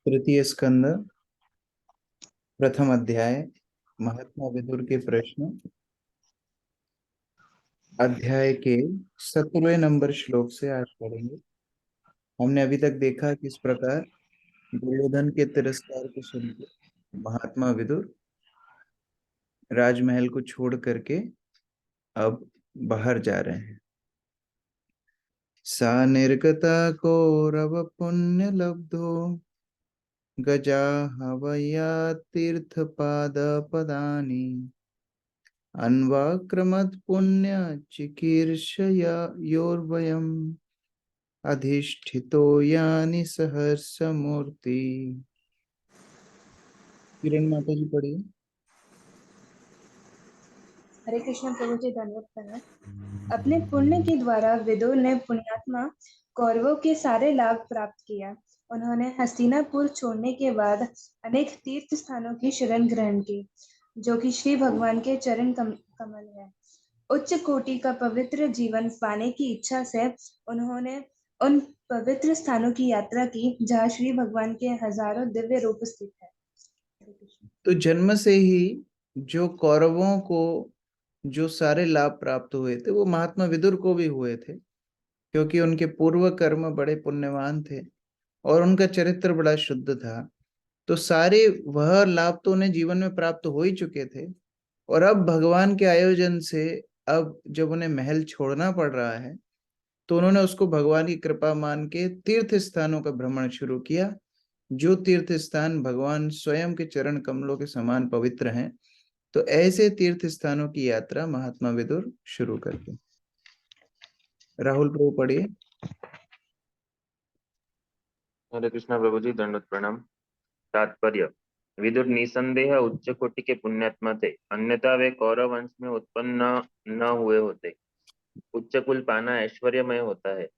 तृतीय स्कंद प्रथम अध्याय महात्मा विदुर के प्रश्न अध्याय के 17वें नंबर श्लोक से आज पढ़ेंगे। हमने अभी तक देखा किस प्रकार दुर्योधन के तिरस्कार को सुनकर महात्मा विदुर राजमहल को छोड़ करके अब बाहर जा रहे हैं। सा निर्गता कौरव पुण्य लब्धो गजा हवया तीर्थ पाद पदानी अन्वाक्रमत् पुण्य चिकीर्षया योर्वयम् अधिष्ठितो यानि सहर्ष मूर्ति। किरण माता जी पढ़िए। हरे कृष्ण प्रभु जी, धन्यवाद प्रणाम। अपने पुण्य के द्वारा विदुर ने पुण्यात्मा कौरवों के सारे लाभ प्राप्त किया। उन्होंने हस्तिनापुर छोड़ने के बाद अनेक तीर्थ स्थानों की शरण ग्रहण की, जो कि श्री भगवान के चरण कमल है। उच्च कोटि का पवित्र जीवन पाने की इच्छा से उन्होंने उन पवित्र स्थानों की यात्रा की, जहाँ श्री भगवान के हजारों दिव्य रूप स्थित है। तो जन्म से ही जो कौरवों को जो सारे लाभ प्राप्त हुए थे वो महात्मा विदुर को भी हुए थे, क्योंकि उनके पूर्व कर्म बड़े पुण्यवान थे और उनका चरित्र बड़ा शुद्ध था। तो सारे वह लाभ तो उन्हें जीवन में प्राप्त हो ही चुके थे, और अब भगवान के आयोजन से अब जब उन्हें महल छोड़ना पड़ रहा है तो उन्होंने उसको भगवान की कृपा मान के तीर्थ स्थानों का भ्रमण शुरू किया, जो तीर्थ स्थान भगवान स्वयं के चरण कमलों के समान पवित्र हैं। तो ऐसे तीर्थ स्थानों की यात्रा महात्मा विदुर शुरू करते। राहुल प्रभु पढ़िए। हरे कृष्णा प्रभु जी, दंडवत प्रणाम। तात्पर्य: विदुर निसंदेह उच्च कोटि के पुण्यात्मा थे, अन्यथा वे कौरव वंश में उत्पन्न न हुए होते। उच्च कुल पाना ऐश्वर्यमय होता है,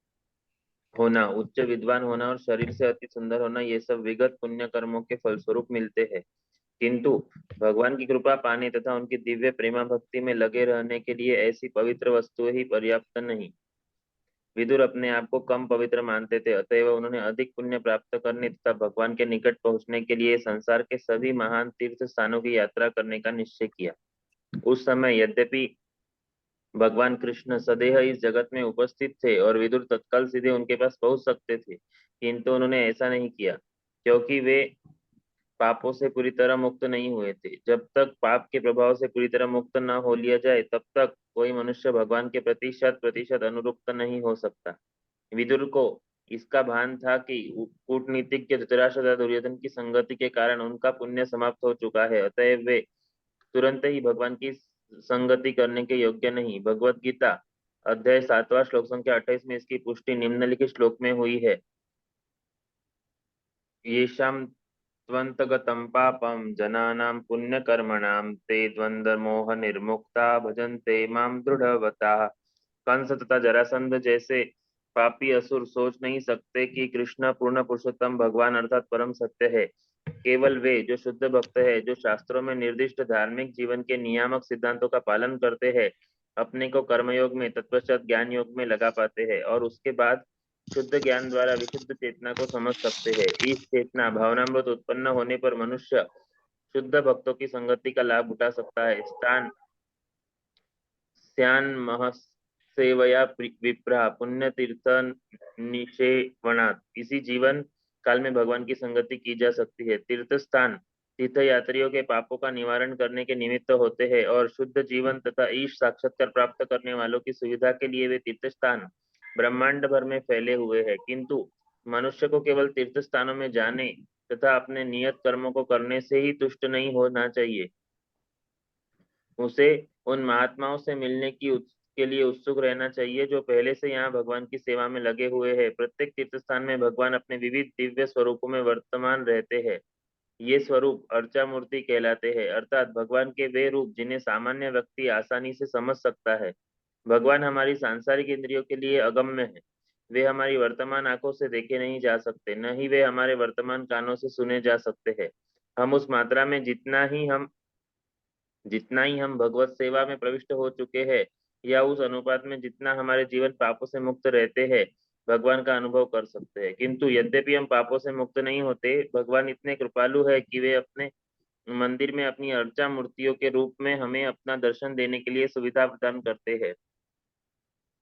होना, उच्च विद्वान होना और शरीर से अति सुंदर होना, ये सब विगत पुण्य कर्मों के फलस्वरूप मिलते हैं। किंतु भगवान की कृपा पाने तथा उनकी दिव्य प्रेमा भक्ति में लगे रहने के लिए ऐसी पवित्र वस्तुएं ही पर्याप्त नहीं। विदुर अपने आप को कम पवित्र मानते थे, अतएव उन्होंने अधिक पुण्य प्राप्त करने तथा भगवान के निकट पहुंचने के लिए संसार के सभी महान तीर्थ स्थानों की यात्रा करने का निश्चय किया। उस समय यद्यपि भगवान कृष्ण सदैव इस जगत में उपस्थित थे और विदुर तत्काल सीधे उनके पास पहुंच सकते थे, किंतु उन्होंने ऐसा नहीं किया, क्योंकि वे पापों से पूरी तरह मुक्त नहीं हुए थे। जब तक पाप के प्रभाव से पूरी तरह मुक्त न हो लिया जाए, तब तक कोई मनुष्य भगवान के प्रति शत प्रतिशत अनुरुक्त नहीं हो सकता। विदुर को इसका भान था कि कूटनीतिज्ञ धृतराष्ट्र तथा दुर्योधन की संगति के कारण उनका पुण्य समाप्त हो चुका है, अतएव वे तुरंत ही भगवान की संगति करने के योग्य नहीं। भगवत गीता अध्याय 7वां श्लोक संख्या 28 में इसकी पुष्टि निम्नलिखित श्लोक में हुई है: येषां त्वन्तगतं पापं जनानां पुण्यकर्मणां ते द्वन्द्वमोह निर्मुक्ता भजन्ते मां दृढ़व्रताः। कंस तथा जरासंध जैसे पापी असुर सोच नहीं सकते कि कृष्ण पूर्ण पुरुषोत्तम भगवान अर्थात परम सत्य है। केवल वे जो शुद्ध भक्त है, जो शास्त्रों में निर्दिष्ट धार्मिक जीवन के नियामक सिद्धांतों का पालन करते हैं, अपने को कर्मयोग में तत्पश्चात ज्ञान योग में लगा पाते हैं और उसके बाद शुद्ध ज्ञान द्वारा विशुद्ध चेतना को समझ सकते हैं। इस चेतना भावनामृत उत्पन्न होने पर मनुष्य शुद्ध भक्तों की संगति का लाभ उठा सकता है। स्थान स्यान महसेवया विप्रा पुण्य तीर्थ निषेवणात्। इसी जीवन काल में भगवान की संगति की जा सकती है। तीर्थ स्थान तीर्थ यात्रियों के पापों का निवारण करने के निमित्त होते हैं और शुद्ध जीवन तथा ईश साक्षात्कार प्राप्त करने वालों की सुविधा के लिए वे तीर्थ स्थान ब्रह्मांड भर में फैले हुए हैं। किंतु मनुष्य को केवल तीर्थ स्थानों में जाने तथा अपने नियत कर्मों को करने से ही तुष्ट नहीं होना चाहिए, उसे उन महात्माओं से मिलने के लिए उत्सुक रहना चाहिए, जो पहले से यहाँ भगवान की सेवा में लगे हुए हैं। प्रत्येक तीर्थ स्थान में भगवान अपने विविध दिव्य स्वरूपों में वर्तमान रहते हैं। ये स्वरूप अर्चा मूर्ति कहलाते हैं, अर्थात भगवान के वे रूप जिन्हें सामान्य व्यक्ति आसानी से समझ सकता है। भगवान हमारी सांसारिक इंद्रियों के लिए अगम्य है। वे हमारी वर्तमान आंखों से देखे नहीं जा सकते, न ही वे हमारे वर्तमान कानों से सुने जा सकते हैं। हम उस मात्रा में जितना ही हम भगवत सेवा में प्रविष्ट हो चुके हैं, या उस अनुपात में जितना हमारे जीवन पापों से मुक्त रहते हैं, भगवान का अनुभव कर सकते हैं। किंतु यद्यपि हम पापों से मुक्त नहीं होते, भगवान इतने कृपालु है कि वे अपने मंदिर में अपनी अर्चा मूर्तियों के रूप में हमें अपना दर्शन देने के लिए सुविधा प्रदान करते हैं।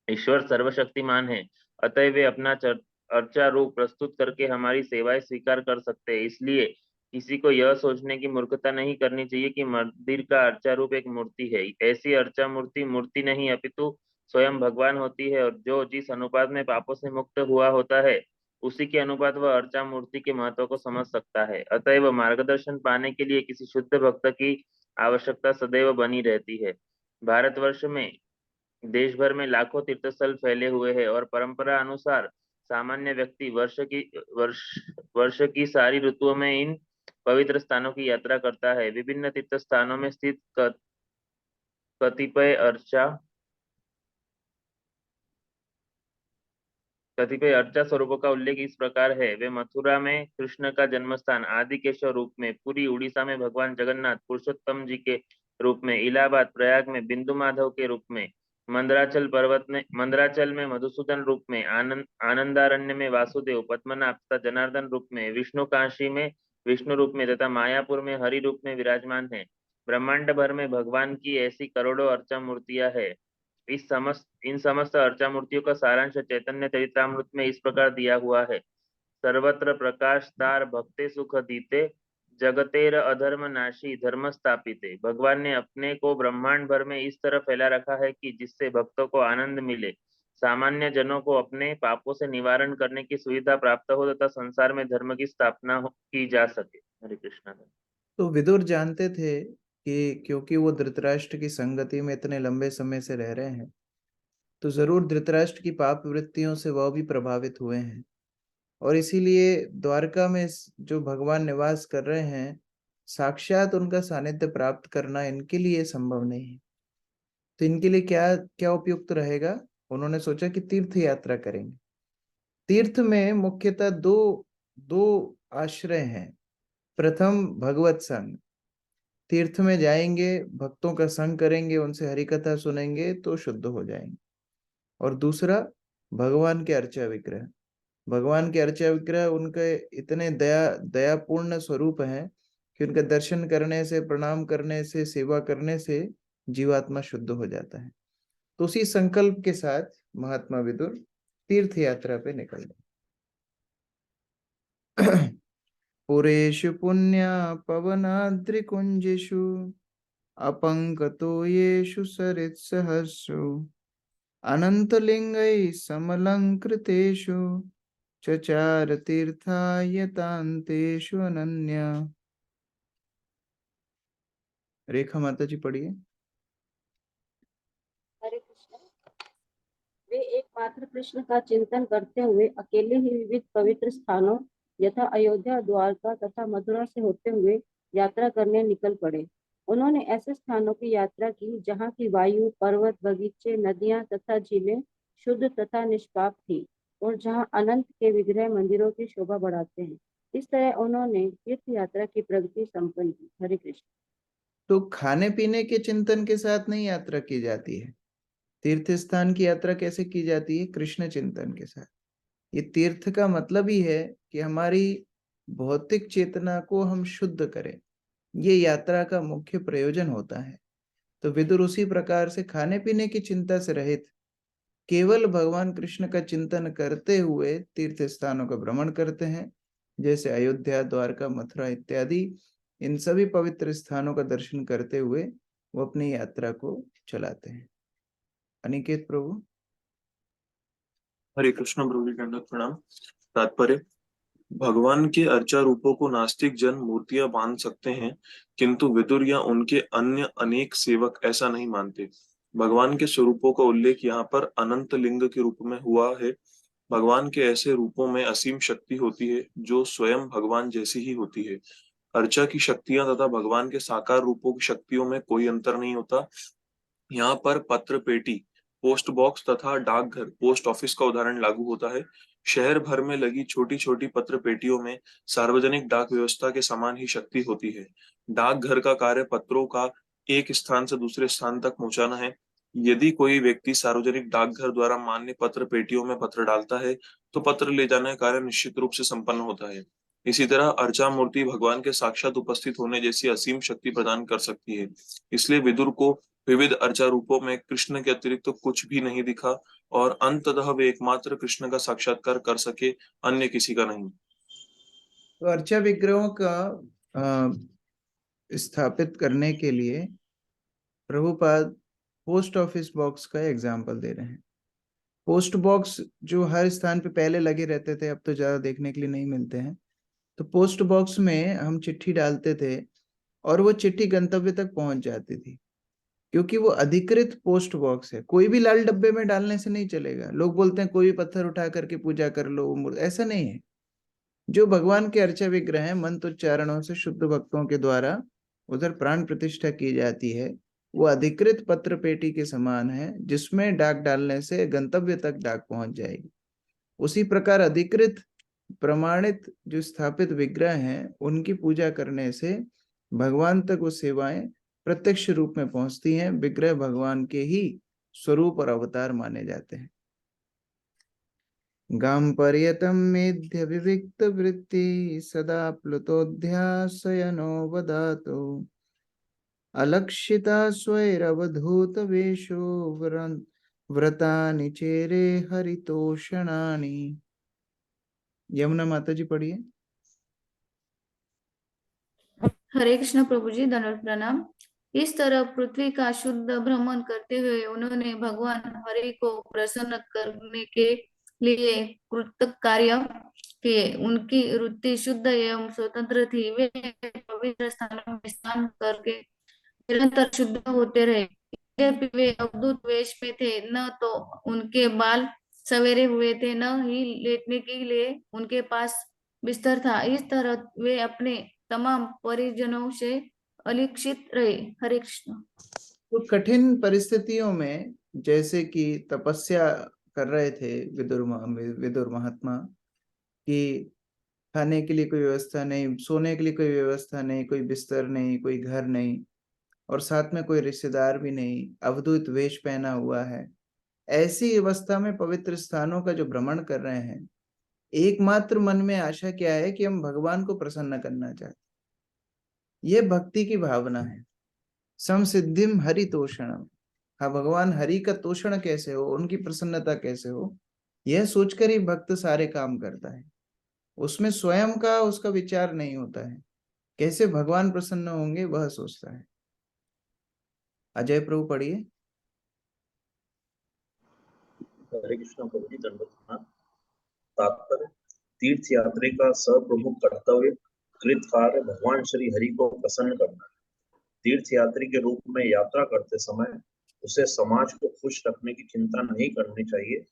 ईश्वर सर्वशक्तिमान है, अतः वे अपना अर्चा रूप प्रस्तुत करके हमारी सेवाएं स्वीकार कर सकते हैं। इसलिए किसी को यह सोचने की मूर्खता नहीं करनी चाहिए कि मंदिर का अर्चा रूप एक मूर्ति है। ऐसी अर्चा मूर्ति मूर्ति नहीं अपितु स्वयं भगवान होती है, और जो जिस अनुपात में पापों से मुक्त हुआ होता है, उसी के अनुपात वह अर्चा मूर्ति के महत्व को समझ सकता है। अतएव मार्गदर्शन पाने के लिए किसी शुद्ध भक्त की आवश्यकता सदैव बनी रहती है। भारतवर्ष में देश भर में लाखों तीर्थस्थल फैले हुए हैं, और परंपरा अनुसार सामान्य व्यक्ति वर्ष की सारी ऋतुओं में इन पवित्र स्थानों की यात्रा करता है। विभिन्न तीर्थ स्थानों में स्थित कतिपय अर्चा कतिपय अर्चा स्वरूपों का उल्लेख इस प्रकार है। वे मथुरा में कृष्ण का जन्मस्थान आदि केशव रूप में, पूरी उड़ीसा में भगवान जगन्नाथ पुरुषोत्तम जी के रूप में, इलाहाबाद प्रयाग में बिंदु माधव के रूप में, मंदराचल में मधुसूदन रूप में, आनंदारण्य में वासुदेव, पद्मनाभ तथा जनार्दन रूप में, विष्णु काशी में विष्णु रूप में तथा मायापुर में हरि रूप में विराजमान है। ब्रह्मांड भर में भगवान की ऐसी करोड़ों अर्चा मूर्तियां हैं। इन समस्त अर्चा मूर्तियों का सारांश चैतन्य चरितामृत में इस प्रकार दिया हुआ है। सर्वत्र प्रकाश तार भक्ते सुख दीते, जगतेर अधर्म नाशी धर्म स्थापिते। भगवान ने अपने को ब्रह्मांड भर में इस तरह फैला रखा है कि जिससे भक्तों को आनंद मिले, सामान्य जनों को अपने पापों से निवारण करने की सुविधा प्राप्त हो तथा संसार में धर्म की स्थापना की जा सके। हरे कृष्णा। तो विदुर जानते थे कि क्योंकि वो धृतराष्ट्र की संगति में इतने लंबे समय से रह रहे हैं, तो जरूर धृतराष्ट्र की पाप वृत्तियों से वह भी प्रभावित हुए हैं, और इसीलिए द्वारका में जो भगवान निवास कर रहे हैं, साक्षात उनका सानिध्य प्राप्त करना इनके लिए संभव नहीं है। तो इनके लिए क्या क्या उपयुक्त रहेगा? उन्होंने सोचा कि तीर्थ यात्रा करेंगे। तीर्थ में मुख्यतः दो दो आश्रय हैं। प्रथम भगवत संग, तीर्थ में जाएंगे, भक्तों का संग करेंगे, उनसे हरि कथा सुनेंगे तो शुद्ध हो जाएंगे। और दूसरा भगवान के अर्चा विग्रह। भगवान के अर्चा विग्रह उनके इतने दयापूर्ण स्वरूप हैं कि उनका दर्शन करने से, प्रणाम करने से, सेवा करने से जीवात्मा शुद्ध हो जाता है। तो उसी संकल्प के साथ महात्मा विदुर तीर्थ यात्रा पे निकल गए। पुरेषु पुण्य पवनाद्रिकुंजेषु अपंकतो येषु सरित्सहस्रु अनंतलिंगैः समलंकृतेषु चचार तीर्थायतान्तेषु अनन्या। रेखा माता जी पढ़िए। हरे कृष्ण। वे एकमात्र कृष्ण का चिंतन करते हुए अकेले ही विविध पवित्र स्थानों यथा अयोध्या, द्वारका तथा मथुरा से होते हुए यात्रा करने निकल पड़े। उन्होंने ऐसे स्थानों की यात्रा की जहाँ की वायु, पर्वत, बगीचे, नदियां तथा झीलें शुद्ध तथा निष्पाप थी, और जहाँ अनंत के विग्रह मंदिरों की शोभा बढ़ाते हैं। इस तरह उन्होंने तीर्थ यात्रा की प्रगति संपन्न की। हरे कृष्ण। तो खाने पीने के चिंतन के साथ नहीं यात्रा की जाती है। तीर्थ स्थान की यात्रा कैसे की जाती है? कृष्ण चिंतन के साथ। ये तीर्थ का मतलब ही है कि हमारी भौतिक चेतना को हम शुद्ध करें, ये यात्रा का मुख्य प्रयोजन होता है। तो विदुर उसी प्रकार से खाने पीने की चिंता से रहित केवल भगवान कृष्ण का चिंतन करते हुए तीर्थ स्थानों का भ्रमण करते हैं, जैसे अयोध्या, द्वारका, मथुरा इत्यादि। इन सभी पवित्र स्थानों का दर्शन करते हुए वो अपनी यात्रा को चलाते हैं। अनिकेत प्रभु। हरे कृष्ण प्रभु जी, दंडवत प्रणाम। तात्पर्य: भगवान के अर्चा रूपों को नास्तिक जन मूर्तियां मान सकते हैं, किंतु विदुर या उनके अन्य अनेक सेवक ऐसा नहीं मानते। भगवान के स्वरूपों का उल्लेख यहाँ पर अनंत लिंग के रूप में हुआ है। भगवान के ऐसे रूपों में असीम शक्ति होती है जो स्वयं भगवान जैसी ही होती है। अर्चा की शक्तियां तथा भगवान के साकार रूपों की शक्तियों में कोई अंतर नहीं होता। यहाँ पर पत्र पेटी, पोस्ट बॉक्स तथा डाकघर, पोस्ट ऑफिस का उदाहरण लागू होता है। शहर भर में लगी छोटी छोटी पत्र पेटियों में सार्वजनिक डाक व्यवस्था के समान ही शक्ति होती है। डाकघर का कार्य पत्रों का एक स्थान से दूसरे स्थान तक पहुंचाना है। यदि कोई व्यक्ति सार्वजनिक डाकघर द्वारा मान्य पत्र पेटियों में पत्र डालता है तो पत्र ले जाने का कार्य निश्चित रूप से संपन्न होता है। इसी तरह अर्चा मूर्ति भगवान के साक्षात उपस्थित होने जैसी असीम शक्ति प्रदान कर सकती है। इसलिए विदुर को विविध अर्चा रूपों में कृष्ण के अतिरिक्त तो कुछ भी नहीं दिखा और अंततः वे एकमात्र कृष्ण का साक्षात्कार कर सके, अन्य किसी का नहीं। तो अर्चा विग्रहों का स्थापित करने के लिए प्रभुपाद पोस्ट ऑफिस बॉक्स का एग्जाम्पल दे रहे हैं। पोस्ट बॉक्स जो हर स्थान पे पहले लगे रहते थे, अब तो ज्यादा देखने के लिए नहीं मिलते हैं। तो पोस्ट बॉक्स में हम चिट्ठी डालते थे और वो चिट्ठी गंतव्य तक पहुंच जाती थी, क्योंकि वो अधिकृत पोस्ट बॉक्स है। कोई भी लाल डब्बे में डालने से नहीं चलेगा। लोग बोलते हैं कोई भी पत्थर उठा करके पूजा कर लो, ऐसा नहीं है। जो भगवान के अर्चा विग्रह है, मंत्र उच्चारणों से शुद्ध भक्तों के द्वारा उधर प्राण प्रतिष्ठा की जाती है। वो अधिकृत पत्र पेटी के समान है, जिसमें डाक डालने से गंतव्य तक डाक पहुंच जाएगी। उसी प्रकार अधिकृत प्रमाणित जो स्थापित विग्रह हैं, उनकी पूजा करने से भगवान तक वो सेवाएं प्रत्यक्ष रूप में पहुंचती हैं। विग्रह भगवान के ही स्वरूप और अवतार माने जाते हैं। गाम्पर्यतं मेध्य विविक्त वृत्ति सदा प्लुतोध्यासयनो वदातो अलक्षिता स्वैरवधूत वेशो व्रतानि चेरे हरितोषणानि। यमुना माता जी पढ़िए। हरे कृष्ण प्रभु जी, दंडवत प्रणाम। इस तरह पृथ्वी का शुद्ध भ्रमण करते हुए उन्होंने भगवान हरि को प्रसन्न करने के लिए कृतक कार्य किए। उनकी वृत्ति शुद्ध एवं स्वतंत्र थी। वे पवित्र स्थानों में स्नान करके निरंतर शुद्ध होते रहे। यद्यपि वे अवधूत वेश में थे, न तो उनके बाल सवेरे हुए थे, न ही लेटने के लिए उनके पास बिस्तर था। इस तरह वे अपने तमाम परिजनों से अलिक्षित रहे। हरे कृष्ण। तो कठिन परिस्थितियों में, जैसे कि तपस्या कर रहे थे विदुर महात्मा, कि खाने के लिए कोई व्यवस्था नहीं, सोने के लिए कोई व्यवस्था नहीं, कोई बिस्तर नहीं, कोई घर नहीं, और साथ में कोई रिश्तेदार भी नहीं, अवधूत वेश पहना हुआ है। ऐसी अवस्था में पवित्र स्थानों का जो भ्रमण कर रहे हैं, एकमात्र मन में आशा क्या है कि हम भगवान को प्रसन्न करना चाहते। यह भक्ति की भावना है। समसिद्धिम हरि तोषणम। हाँ, भगवान हरि का तोषण कैसे हो, उनकी प्रसन्नता कैसे हो, यह सोचकर ही भक्त सारे काम करता है। उसमें स्वयं का उसका विचार नहीं होता है, कैसे भगवान प्रसन्न होंगे वह सोचता है। अजय प्रभु पढ़िए। हरे कृष्ण प्रभु जी, दंडवत प्रणाम। तात्पर्य: तीर्थ यात्री का सप्रमुख कर्तव्य कृत कार्य भगवान श्री हरि को प्रसन्न करना है। तीर्थ यात्री के रूप में यात्रा करते समय उसे समाज को खुश रखने की चिंता नहीं करनी चाहिए।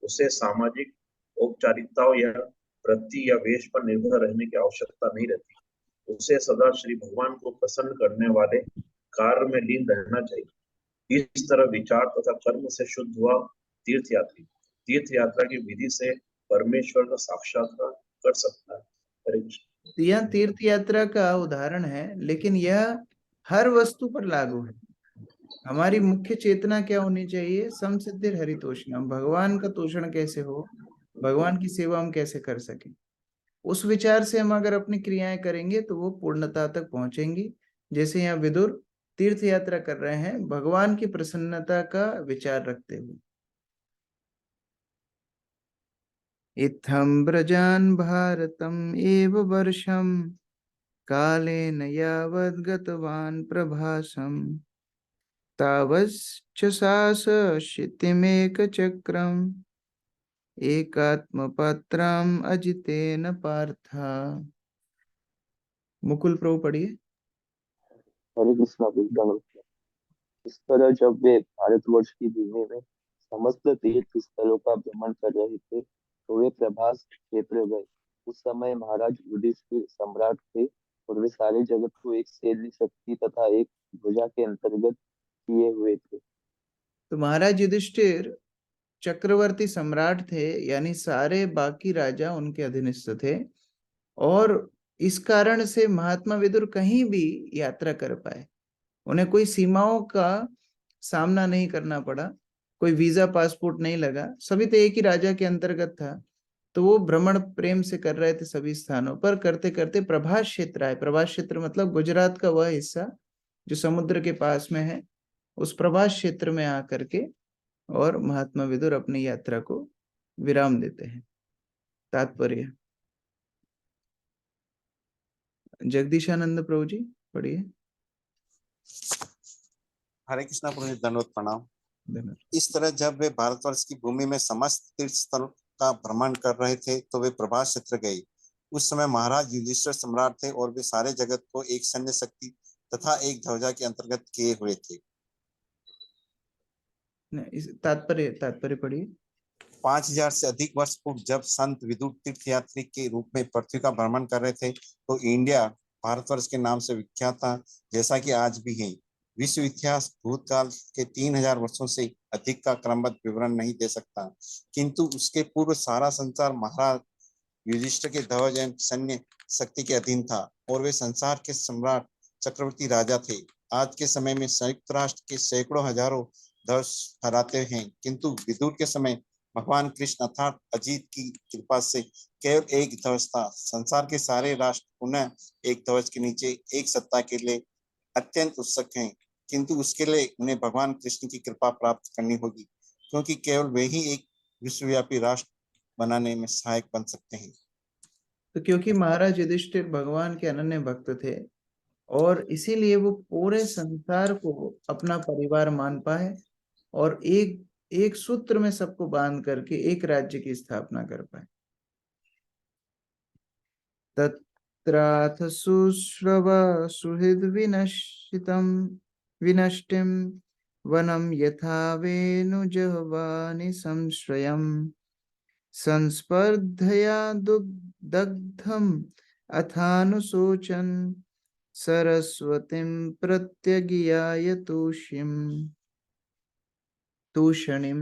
उसे सामाजिक औपचारिकताओं या वृत्ति या वेश पर निर्भर रहने की आवश्यकता नहीं रहती। उसे सदा श्री भगवान को प्रसन्न करने वाले कार्य में लीन रहना चाहिए। इस तरह विचार तथा कर्म से शुद्ध हुआ तीर्थ यात्रा की विधि से परमेश्वर का साक्षात्कार कर सकता है। हरे कृष्ण। यह तीर्थ यात्रा का उदाहरण है, लेकिन यह हर वस्तु पर लागू है। हमारी मुख्य चेतना क्या होनी चाहिए? समसिद्धिर हरितोषणम। भगवान का तोषण कैसे हो, भगवान की सेवा हम कैसे कर सके, उस विचार से हम अगर अपनी क्रियाएं करेंगे तो वो पूर्णता तक पहुंचेंगी। जैसे यहाँ विदुर तीर्थ यात्रा कर रहे हैं भगवान की प्रसन्नता का विचार रखते हुए। इत्थं ब्रजान भारतम एव वर्षम कालेन यावद् गतवान् प्रभासम तावच्च शासशितिमेकचक्रम् एकात्मपात्रम् अजितेन पार्था। मुकुल प्रभु पढ़िए। हरे कृष्णा विद्वान। इस तरह जब वे भारतवर्ष की भूमि में समस्त तीर्थ स्थलों का भ्रमण कर रहे थे तो वे प्रभास क्षेत्र गए। उस समय महाराज युधिष्ठिर सम्राट थे और वे सारे जगत को एक सैन्य शक्ति तथा एक ध्वजा के अंतर्गत किए हुए थे। तो महाराज युधिष्ठिर चक्रवर्ती सम्राट थे, यानी सारे बाकी राजा उनके अधीनस्थ थे, और इस कारण से महात्मा विदुर कहीं भी यात्रा कर पाए। उन्हें कोई सीमाओं का सामना नहीं करना पड़ा, कोई वीजा पासपोर्ट नहीं लगा, सभी तो एक ही राजा के अंतर्गत था। तो वो भ्रमण प्रेम से कर रहे थे सभी स्थानों पर, करते करते प्रभास क्षेत्र आए। प्रभास क्षेत्र मतलब गुजरात का वह हिस्सा जो समुद्र के पास में है, उस प्रभास क्षेत्र में आकर के और महात्मा विदुर अपनी यात्रा को विराम देते हैं। तात्पर्य जगदीशानंद प्रभु जी पढ़िए। हरे कृष्णा प्रभु जी, दंडवत प्रणाम। धन्यवाद। इस तरह जब वे भारतवर्ष की भूमि में समस्त तीर्थ स्थल का भ्रमण कर रहे थे तो वे प्रभास क्षेत्र गए। उस समय महाराज युधिष्ठिर सम्राट थे और वे सारे जगत को एक सैन्य शक्ति तथा एक ध्वजा के अंतर्गत किए हुए थे। इस तात्पर्य पढ़िए। 5000 से अधिक वर्ष पूर्व जब संत विदुर तीर्थयात्री के रूप में पृथ्वी का भ्रमण कर रहे थे तो इंडिया भारतवर्ष के नाम से विख्यात था, जैसा कि आज भी है। विश्व इतिहास भूतकाल के 3000 वर्षों से अधिक का क्रमबद्ध विवरण नहीं दे सकता, किंतु उसके पूर्व सारा संसार महाराज युधिष्ठिर के ध्वज एवं सैन्य शक्ति के अधीन था और वे संसार के सम्राट चक्रवर्ती राजा थे। आज के समय में संयुक्त राष्ट्र के सैकड़ों हजारों ध्वज फहराते हैं, किंतु विदुर के समय भगवान कृष्ण अर्थात अजीत की कृपा से केवल एक ध्वज था। संसार के सारे राष्ट्र पुनः एक ध्वज के नीचे एक सत्ता के लिए अत्यंत उत्सुक हैं, किंतु उसके लिए उन्हें भगवान कृष्ण की कृपा प्राप्त करनी होगी, क्योंकि केवल वे ही एक विश्वव्यापी राष्ट्र बनाने में सहायक बन सकते हैं। तो क्योंकि महाराज युधिष्ठिर भगवान के अनन्य भक्त थे और इसीलिए वो पूरे संसार को अपना परिवार मान पाए और एक सूत्र में सबको बांध करके एक राज्य की स्थापना कर पाए। तत्राथ सुश्रव सुहृद विनष्टिम वनम यथा वेणुजह्वानि संश्रयम् संस्पर्धया दग्धम अथानुशोचन सरस्वतीं प्रत्यगियाय तूषणिम।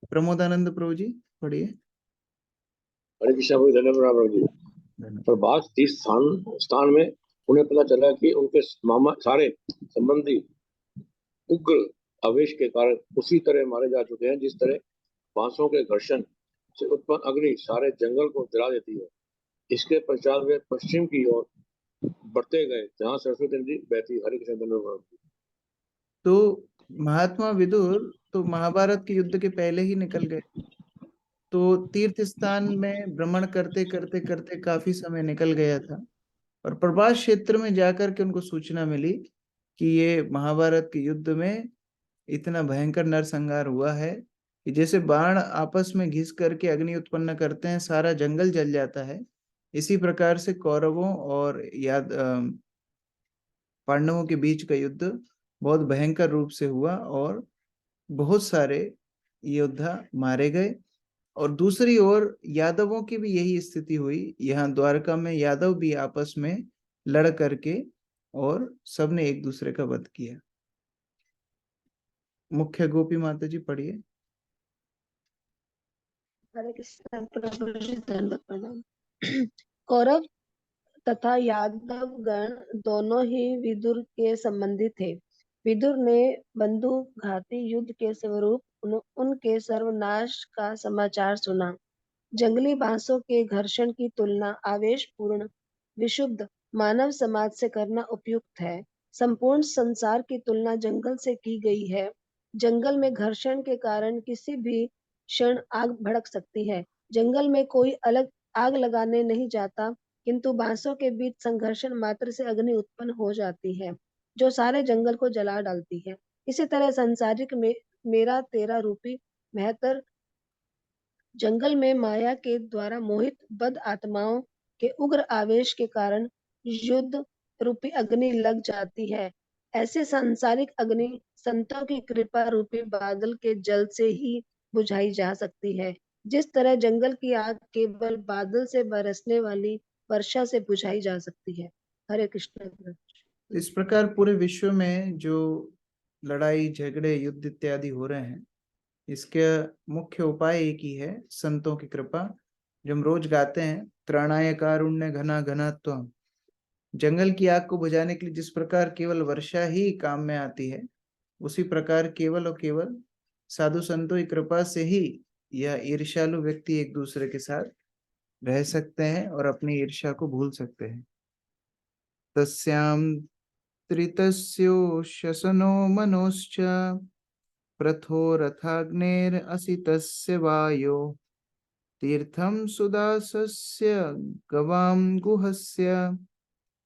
प्रमोदानंद प्रभु जी पढ़िए। हरे कृष्णा प्रभु, धन्यवाद प्रभु जी। प्रभास तीर्थ स्थान में उन्हें पता चला कि उनके सारे संबंधी उग्र आवेश के कारण उसी तरह मारे जा चुके हैं जिस तरह बांसों के घर्षण से उत्पन्न अग्नि सारे जंगल को जला देती है। इसके पश्चात वे पश्चिम की ओर बढ़ते गए जहाँ सरस्वती नदी बहती। हरे कृष्ण धन्यवाद। तो महात्मा विदुर तो महाभारत के युद्ध के पहले ही निकल गए। तो तीर्थ स्थान में भ्रमण करते करते करते काफी समय निकल गया था और प्रभास क्षेत्र में जाकर के उनको सूचना मिली कि ये महाभारत के युद्ध में इतना भयंकर नरसंहार हुआ है कि जैसे बाण आपस में घिस करके अग्नि उत्पन्न करते हैं, सारा जंगल जल जाता है। इसी प्रकार से कौरवों और पांडवों के बीच का युद्ध बहुत भयंकर रूप से हुआ और बहुत सारे योद्धा मारे गए। और दूसरी ओर यादवों की भी यही स्थिति हुई। यहाँ द्वारका में यादव भी आपस में लड़ करके और सबने एक दूसरे का वध किया। मुख्य गोपी माता जी पढ़िए। हरे कृष्ण प्रभु जी, धन्यवाद प्रणाम। कौरव तथा यादव गण दोनों ही विदुर के संबंधी थे। विदुर ने बंदूक घाती युद्ध के स्वरूप उनके सर्वनाश का समाचार सुना। जंगली बांसों के घर्षण की तुलना आवेशपूर्ण विशुद्ध मानव समाज से करना उपयुक्त है। संपूर्ण संसार की तुलना जंगल से की गई है। जंगल में घर्षण के कारण किसी भी क्षण आग भड़क सकती है। जंगल में कोई अलग आग लगाने नहीं जाता, किंतु बांसों के बीच संघर्षण मात्र से अग्नि उत्पन्न हो जाती है जो सारे जंगल को जला डालती है। इसी तरह सांसारिक में मेरा तेरा रूपी महतर जंगल में माया के द्वारा मोहित बद आत्माओं के उग्र आवेश के कारण युद्ध रूपी अग्नि लग जाती है। ऐसे सांसारिक अग्नि संतों की कृपा रूपी बादल के जल से ही बुझाई जा सकती है, जिस तरह जंगल की आग केवल बादल से बरसने वाली वर्षा से बुझाई जा सकती है। हरे कृष्ण। इस प्रकार पूरे विश्व में जो लड़ाई झगड़े युद्ध इत्यादि हो रहे हैं, इसके मुख्य उपाय एक ही है, संतों की कृपा। जो हम रोज गाते हैं, त्राणाय कारुण्य घना घनात्वम। जंगल की आग को बुझाने के लिए जिस प्रकार केवल वर्षा ही काम में आती है, उसी प्रकार केवल और केवल साधु संतों की कृपा से ही यह ईर्ष्यालु व्यक्ति एक दूसरे के साथ रह सकते हैं और अपनी ईर्ष्या को भूल सकते हैं। तस्याम त्रितस्यो शसनो मनोश्च प्रथो रथाग्नेर असितस्य वायो तीर्थम सुदासस्य गवाम गुहस्य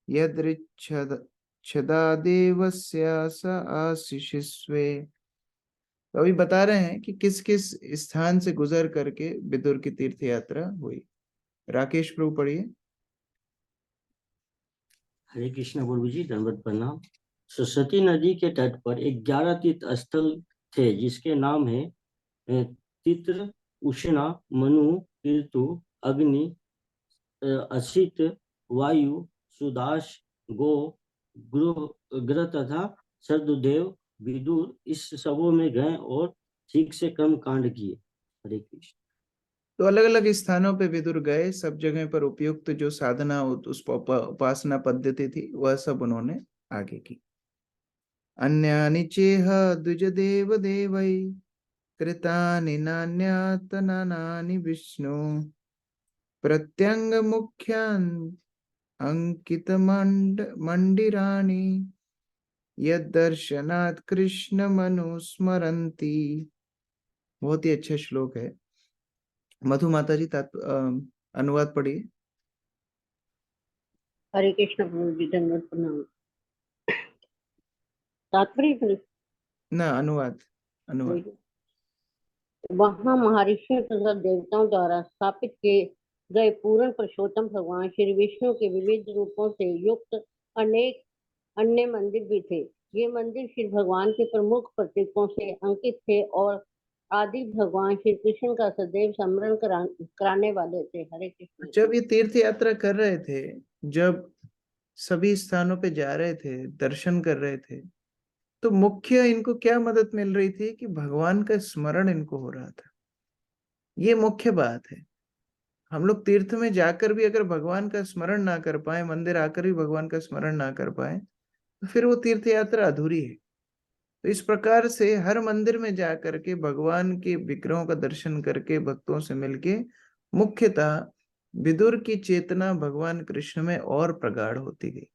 यदृच्छदा देवस्य स आशिषिस्वे। तो अभी बता रहे हैं कि किस किस स्थान से गुजर करके विदुर की तीर्थ यात्रा हुई। राकेश प्रभु पढ़िए। हरे कृष्ण गुरु जी, दंडवत प्रणाम। सरस्वती नदी के तट पर एक 11 तीर्थ स्थल थे जिसके नाम है तित्र, उष्णा, मनु, ऋतु, अग्नि, असित, वायु, सुदास, गो, ग्रह तथा सदुदेव। विदुर इस सबों में गए और ठीक से कर्म कांड किए। हरे कृष्ण। तो अलग अलग स्थानों पे विदुर गए, सब जगह पर उपयुक्त जो साधना उस उपासना पद्धति थी वह सब उन्होंने आगे की। अन्यानि चेह द्विज देव देवै कृतानि नान्यातनानि विष्णु प्रत्यंग मुख्यान अंकित मंडिराणि यदर्शनात् कृष्ण मनुस्मरन्ति। बहुत ही अच्छा श्लोक है। मधु माता जी अनुवाद पढ़िए। हरे कृष्ण प्रभु जी, दंडवत प्रणाम। तात्पर्य ना अनुवाद वहाँ महर्षियों तथा देवताओं द्वारा स्थापित किए गए पूर्ण पुरुषोत्तम भगवान श्री विष्णु के विविध रूपों से युक्त अनेक अन्य मंदिर भी थे। ये मंदिर श्री भगवान के प्रमुख प्रतीकों से अंकित थे और आदि भगवान श्री कृष्ण का सदैव स्मरण कराने वाले थे। हरे कृष्ण। जब ये तीर्थ यात्रा कर रहे थे, जब सभी स्थानों पे जा रहे थे, दर्शन कर रहे थे, तो मुख्य इनको क्या मदद मिल रही थी कि भगवान का स्मरण इनको हो रहा था। ये मुख्य बात है। हम लोग तीर्थ में जाकर भी अगर भगवान का स्मरण ना कर पाए, मंदिर आकर भी भगवान का स्मरण ना कर पाए, तो फिर वो तीर्थ यात्रा अधूरी है। तो इस प्रकार से हर मंदिर में जा करके भगवान के विग्रहों का दर्शन करके भक्तों से मिलके मुख्यतः विदुर की चेतना भगवान कृष्ण में और प्रगाढ़ होती गई।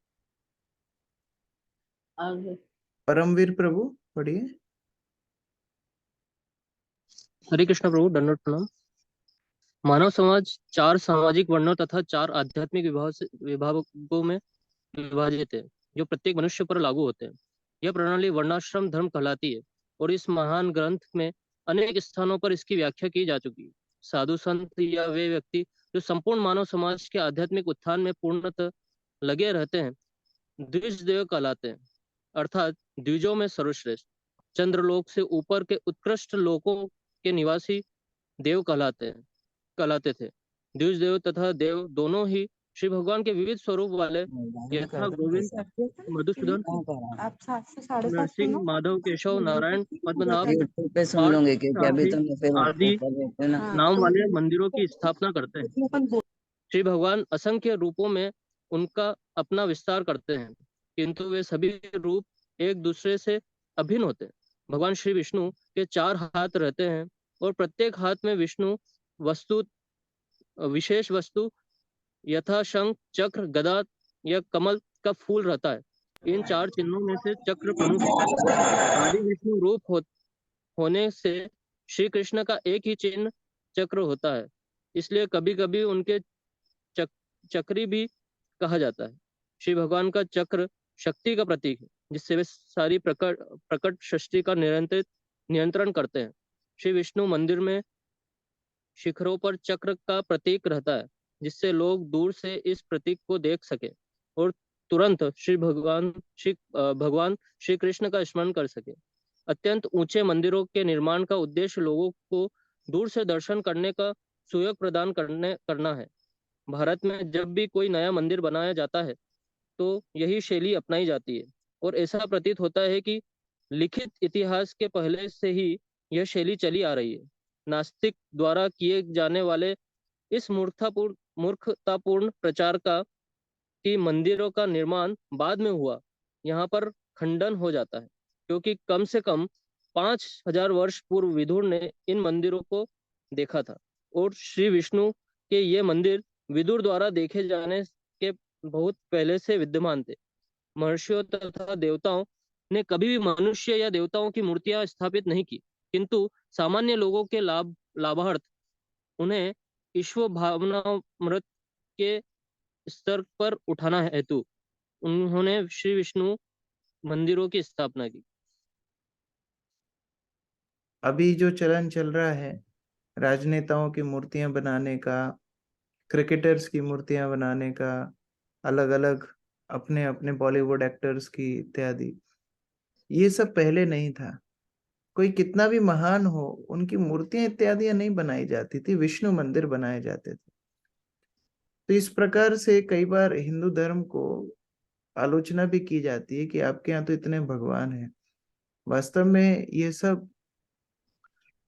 परमवीर प्रभु पढ़िए। हरे कृष्ण प्रभु, दंडवत प्रणाम। मानव समाज 4 सामाजिक वर्णों तथा 4 आध्यात्मिक विभागों में विभाजित है जो प्रत्येक मनुष्य पर लागू होते हैं। यह प्रणाली वर्णाश्रम धर्म कहलाती है और इस महान ग्रंथ में अनेक स्थानों पर इसकी व्याख्या की जा चुकी है। साधु संत या वे व्यक्ति जो संपूर्ण मानव समाज के आध्यात्मिक उत्थान में पूर्णतः लगे रहते हैं द्विज देव कहलाते हैं, अर्थात द्विजों में सर्वश्रेष्ठ। चंद्रलोक से ऊपर के उत्कृष्ट लोकों के निवासी देव कहलाते थे। द्विज देव तथा देव दोनों ही श्री भगवान के विविध स्वरूप वाले यथा गोविंद, मधुसूदन, नरसिंह, माधव, केशव, नारायण, पद्मनाभ, आदि नाम वाले मंदिरों की स्थापना करते हैं। श्री भगवान असंख्य रूपों में उनका अपना विस्तार करते हैं, किंतु वे सभी रूप एक दूसरे से अभिन्न होते हैं। भगवान श्री विष्णु के 4 हाथ रहते हैं और प्रत्येक हाथ में विष्णु विशेष वस्तु यथा शंख, चक्र, गदा या कमल का फूल रहता है। इन 4 चिन्हों में से चक्र प्रमुख है। आदि विष्णु रूप होने से श्री कृष्ण का एक ही चिन्ह चक्र होता है, इसलिए कभी कभी उनके चक्री भी कहा जाता है। श्री भगवान का चक्र शक्ति का प्रतीक है जिससे वे सारी प्रकट सृष्टि का नियंत्रण करते हैं। श्री विष्णु मंदिर में शिखरों पर चक्र का प्रतीक रहता है जिससे लोग दूर से इस प्रतीक को देख सके और तुरंत भगवान श्री कृष्ण का स्मरण कर सके। अत्यंत ऊंचे मंदिरों के निर्माण का उद्देश्य लोगों को दूर से दर्शन करने का सुयोग प्रदान करना है। भारत में जब भी कोई नया मंदिर बनाया जाता है तो यही शैली अपनाई जाती है और ऐसा प्रतीत होता है कि लिखित इतिहास के पहले से ही यह शैली चली आ रही है। नास्तिक द्वारा किए जाने वाले इस मूर्खतापूर्ण प्रचार कि मंदिरों का निर्माण बाद में हुआ, यहाँ पर खंडन हो जाता है। क्योंकि कम से कम 5000 वर्ष पूर्व विदुर ने इन मंदिरों को देखा था और श्री विष्णु के ये मंदिर विदुर द्वारा देखे जाने के बहुत पहले से विद्यमान थे। महर्षियों तथा देवताओं ने कभी भी मनुष्य या देवताओं की मूर्तियां स्थापित नहीं की, किंतु सामान्य लोगों के लाभार्थ उन्हें ईश्वर भावनामृत के स्तर पर उठाना हेतु उन्होंने श्री विष्णु मंदिरों की स्थापना की। अभी जो चलन चल रहा है राजनेताओं की मूर्तियां बनाने का, क्रिकेटर्स की मूर्तियां बनाने का, अलग अलग अपने अपने बॉलीवुड एक्टर्स की इत्यादि, ये सब पहले नहीं था। कोई कितना भी महान हो, उनकी मूर्तियां इत्यादि नहीं बनाई जाती थी, विष्णु मंदिर बनाए जाते थे। तो इस प्रकार से कई बार हिंदू धर्म को आलोचना भी की जाती है कि आपके यहाँ तो इतने भगवान हैं। वास्तव में ये सब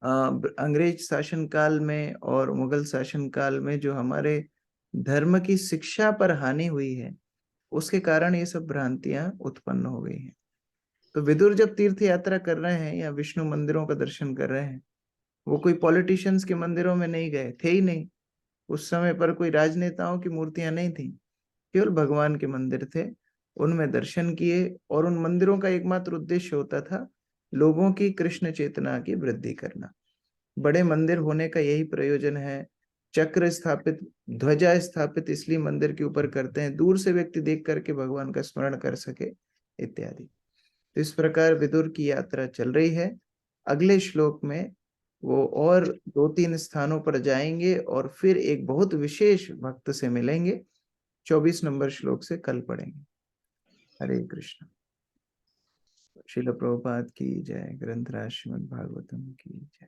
अंग्रेज शासन काल में और मुगल शासन काल में जो हमारे धर्म की शिक्षा पर हानि हुई है, उसके कारण ये सब भ्रांतियां उत्पन्न हो गई हैं। तो विदुर जब तीर्थ यात्रा कर रहे हैं या विष्णु मंदिरों का दर्शन कर रहे हैं, वो कोई पॉलिटिशियंस के मंदिरों में नहीं गए थे ही नहीं। उस समय पर कोई राजनेताओं की मूर्तियां नहीं थी, केवल भगवान के मंदिर थे। उनमें दर्शन किए और उन मंदिरों का एकमात्र उद्देश्य होता था लोगों की कृष्ण चेतना की वृद्धि करना। बड़े मंदिर होने का यही प्रयोजन है। चक्र स्थापित, ध्वजा स्थापित इसलिए मंदिर के ऊपर करते हैं, दूर से व्यक्ति देख करके भगवान का स्मरण कर सके इत्यादि। तो इस प्रकार विदुर की यात्रा चल रही है। अगले श्लोक में वो और 2-3 स्थानों पर जाएंगे और फिर एक बहुत विशेष भक्त से मिलेंगे। 24 नंबर श्लोक से कल पढ़ेंगे। हरे कृष्ण। श्रील प्रभुपाद की जय। ग्रंथराज श्रीमद् भागवतम की जय।